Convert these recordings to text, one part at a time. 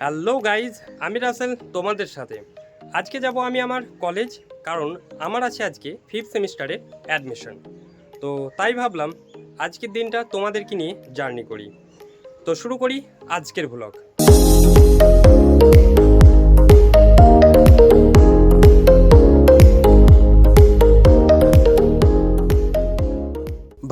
Hello guys, আমি রাসেল তোমাদের সাথে। আজকে যাব আমি আমার কলেজ, কারণ আমার আছে আজকে 5th সেমিস্টারের অ্যাডমিশন। তো তাই ভাবলাম আজকের দিনটা তোমাদেরকে নিয়ে জার্নি করি। তো শুরু করি আজকের ভ্লগ।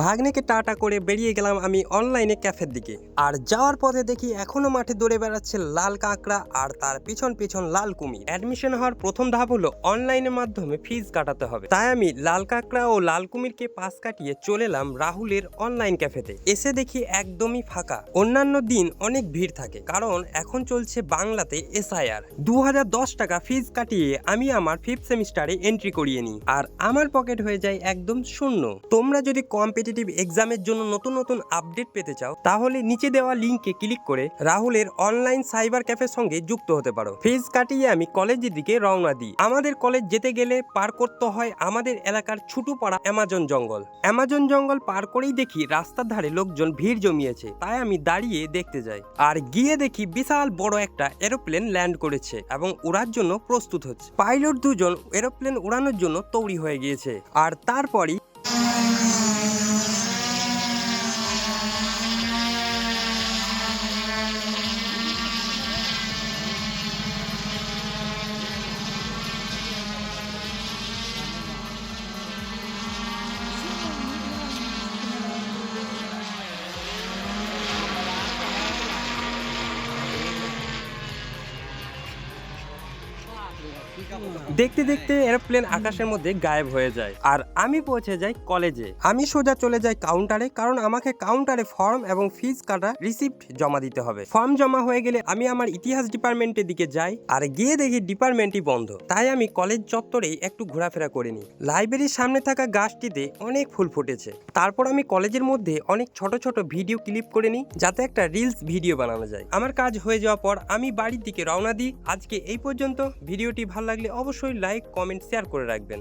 ভাগ্নেকে টাটা করে বেরিয়ে গেলাম আমি অনলাইনে ক্যাফের দিকে। আর যাওয়ার পথে দেখি এখনো মাঠে দৌড়ে বেড়াচ্ছে লাল কাঁকড়া আর তার পিছন পিছন লাল কুমির। অ্যাডমিশন হওয়ার প্রথম ধাপ হলো অনলাইনের মাধ্যমে ফিজ কাটাতে হবে। তাই আমি লাল কাঁকড়া ও লাল কুমিরকে পাশ কাটিয়ে চলে এলাম রাহুলের অনলাইন ক্যাফেতে। এসে দেখি একদমই ফাঁকা। অন্যান্য দিন অনেক ভিড় থাকে, কারণ এখন চলছে বাংলাতে SIR। 2010 টাকা ফিজ কাটিয়ে আমি আমার 5th সেমিস্টারে এন্ট্রি করিয়ে নিই, আর আমার পকেট হয়ে যায় একদম শূন্য। তোমরা যদি কম্পিটিটিভ এক্সামের জন্য নতুন নতুন আপডেট পেতে চাও, তাহলে নিচে দেওয়া লিঙ্কে ক্লিক করে রাহুলের অনলাইন সাইবার ক্যাফের সঙ্গে যুক্ত হতে পারো। ফিজ কাটিয়ে আমি কলেজের দিকে রওনা দিই। আমাদের কলেজ যেতে গেলে পার করতে হয় আমাদের এলাকার ছোটপাড়া অ্যামাজন জঙ্গল। অ্যামাজন জঙ্গল পার করেই দেখি রাস্তার ধারে লোকজন ভিড় জমিয়েছে, তাই আমি দাঁড়িয়ে দেখতে যাই। আর গিয়ে দেখি বিশাল বড় একটা এরোপ্লেন ল্যান্ড করেছে এবং উড়ার জন্য প্রস্তুত হচ্ছে। পাইলট দুজন এরোপ্লেন উড়ানোর জন্য তৈরি হয়ে গিয়েছে। আর তারপরই দেখতে দেখতে এরোপ্লেন আকাশের মধ্যে গায়েব হয়ে যায়, আর আমি পৌঁছে যাই কলেজে। আমি সোজা চলে যাই কাউন্টারে, কারণ আমাকে কাউন্টারে ফর্ম এবং ফিজ কাটা রিসিপ্ট জমা দিতে হবে। ফর্ম জমা হয়ে গেলে আমি আমার ইতিহাস ডিপার্টমেন্টের দিকে যাই, আর গিয়ে দেখি ডিপার্টমেন্টই বন্ধ। তাই আমি কলেজ চত্বরেই একটু ঘোরাফেরা করে নিই। লাইব্রেরির সামনে থাকা গাছটিতে অনেক ফুল ফুটেছে। তারপর আমি কলেজের মধ্যে অনেক ছোট ছোট ভিডিও ক্লিপ করে নিই, যাতে একটা রিলস ভিডিও বানানো যায়। আমার কাজ হয়ে যাওয়ার পর আমি বাড়ির দিকে রওনা দিই। আজকে এই পর্যন্ত। ভিডিওটি ভালো লাগলে অবশ্যই লাইক, কমেন্ট, শেয়ার করে রাখবেন।